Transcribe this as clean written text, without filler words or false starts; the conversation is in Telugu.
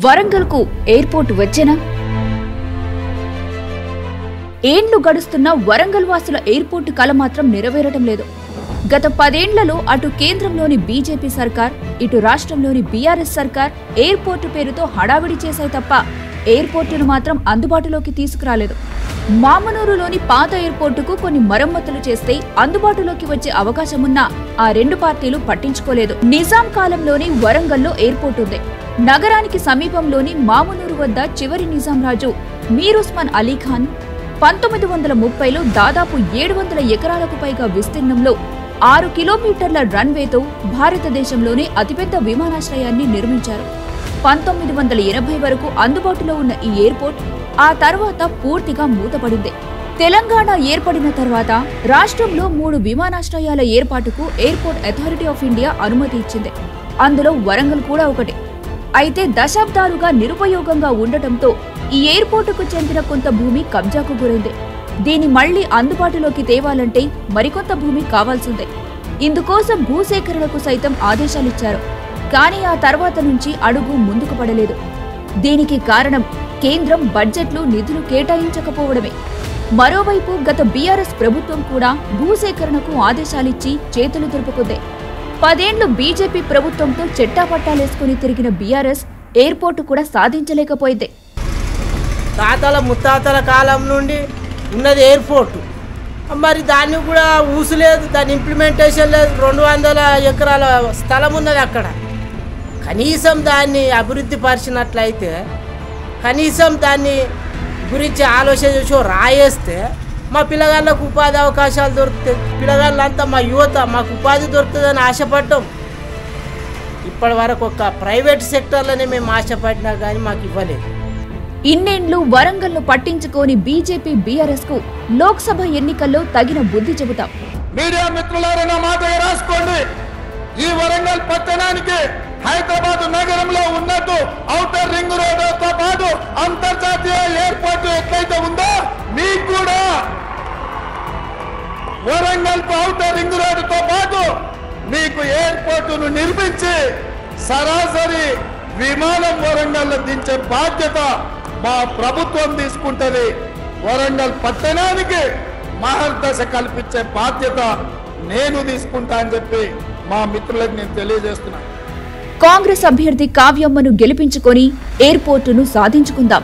వరంగల్కు ఎయిర్పోర్ట్ వచ్చేనా? ఏండ్లు గడుస్తున్న వరంగల్ వాసుల ఎయిర్పోర్ట్ కల మాత్రం నెరవేరటం లేదు. గత 10 ఏళ్లలో అటు కేంద్రంలోని బీజేపీ సర్కార్, ఇటు రాష్ట్రంలోని బీఆర్ఎస్ సర్కార్ ఎయిర్పోర్టు పేరుతో హడావిడి చేశాయి తప్ప ఎయిర్పోర్టును మాత్రం అందుబాటులోకి తీసుకురాలేదు. మామనూరులోని పాత ఎయిర్పోర్టుకు కొన్ని మరమ్మతులు చేస్తే అందుబాటులోకి వచ్చే అవకాశమున్నా ఆ రెండు పార్టీలు పట్టించుకోలేదు. నిజాం కాలంలోని వరంగల్లో ఎయిర్పోర్ట్ ఉంది. నగరానికి సమీపంలోని మామనూరు వద్ద చివరి నిజాం రాజు మీర్ ఉస్మాన్ అలీ ఖాన్ 1930లో దాదాపు 700 ఎకరాలకు పైగా విస్తీర్ణంలో 6 కిలోమీటర్ల రన్వేతో భారతదేశంలోనే అతిపెద్ద విమానాశ్రయాన్ని నిర్మించారు. 1980 వరకు అందుబాటులో ఉన్న ఈ ఎయిర్పోర్ట్ ఆ తర్వాత పూర్తిగా మూతపడింది. తెలంగాణ ఏర్పడిన తర్వాత రాష్ట్రంలో 3 విమానాశ్రయాల ఏర్పాటుకు ఎయిర్పోర్ట్ అథారిటీ ఆఫ్ ఇండియా అనుమతి ఇచ్చింది. అందులో వరంగల్ కూడా ఒకటి. అయితే దశాబ్దాలుగా నిరుపయోగంగా ఉండటంతో ఈ ఎయిర్పోర్టుకు చెందిన కొంత భూమి కబ్జాకు గురైంది. దీన్ని మళ్లీ అందుబాటులోకి తేవాలంటే మరికొంత భూమి కావాల్సిందే. ఇందుకోసం భూసేకరణకు సైతం ఆదేశాలిచ్చారు. కానీ ఆ తర్వాత నుంచి అడుగు ముందుకు పడలేదు. దీనికి కారణం కేంద్రం బడ్జెట్లో నిధులు కేటాయించకపోవడమే. మరోవైపు గత బీఆర్ఎస్ ప్రభుత్వం కూడా భూసేకరణకు ఆదేశాలిచ్చి చేతులు దులుపుకుంది. 10 ఏళ్లు బీజేపీ ప్రభుత్వంతో చెట్టాపట్టాలేసుకుని తిరిగిన బీఆర్ఎస్ ఎయిర్పోర్టు కూడా సాధించలేకపోయింది. తాతల ముత్తాతల కాలం నుండి ఉన్నది ఎయిర్పోర్టు, మరి దాన్ని కూడా ఊసులేదు, దాని ఇంప్లిమెంటేషన్ లేదు. 200 ఎకరాల స్థలం ఉన్నది అక్కడ. కనీసం దాన్ని అభివృద్ధి పరిచినట్లయితే, కనీసం దాన్ని గురించి ఆలోచన చేసి రాయేస్తే మా పిల్లగాళ్ళకు ఉపాధి అవకాశాలు దొరుకుతాయి. పిల్లగాళ్ళంతా మా యువత మాకు ఉపాధి దొరుకుతుందని ఆశపడ్డాం. ఇప్పటి వరకు ఒక ప్రైవేట్ సెక్టర్లోనే మేము ఆశపడినా కానీ మాకు ఇవ్వలేదు. ఇన్నేండ్లు వరంగల్ను పట్టించుకోని బీజేపీ బీఆర్ఎస్ కు లోక్సభ ఎన్నికల్లో తగిన బుద్ధి చెబుతాం. మీడియా మిత్రులారా నా మాట రాసుకోండి. ఈ వరంగల్ పట్టణానికి హైదరాబాద్ నగరంలో ఉన్నట్టు ఔటర్ రింగ్ రోడ్డుతో పాటు అంతర్జాతీయ ఎయిర్పోర్ట్ ఎట్లయితే ఉందో మీకు కూడా వరంగల్ ఔటర్ రింగ్ రోడ్డుతో పాటు మీకు ఎయిర్పోర్టును నిర్మించి సరాసరి విమానం వరంగల్లో దించే బాధ్యత మా ప్రభుత్వం తీసుకుంటది. వరంగల్ పట్టణానికి మహర్దశ కల్పించే బాధ్యత నేను తీసుకుంటా అని చెప్పి మా మిత్రులకు నేను తెలియజేస్తున్నాను. కాంగ్రెస్ అభ్యర్థి కావ్యమ్మను గెలిపించుకొని ఎయిర్పోర్టును సాధించుకుందాం.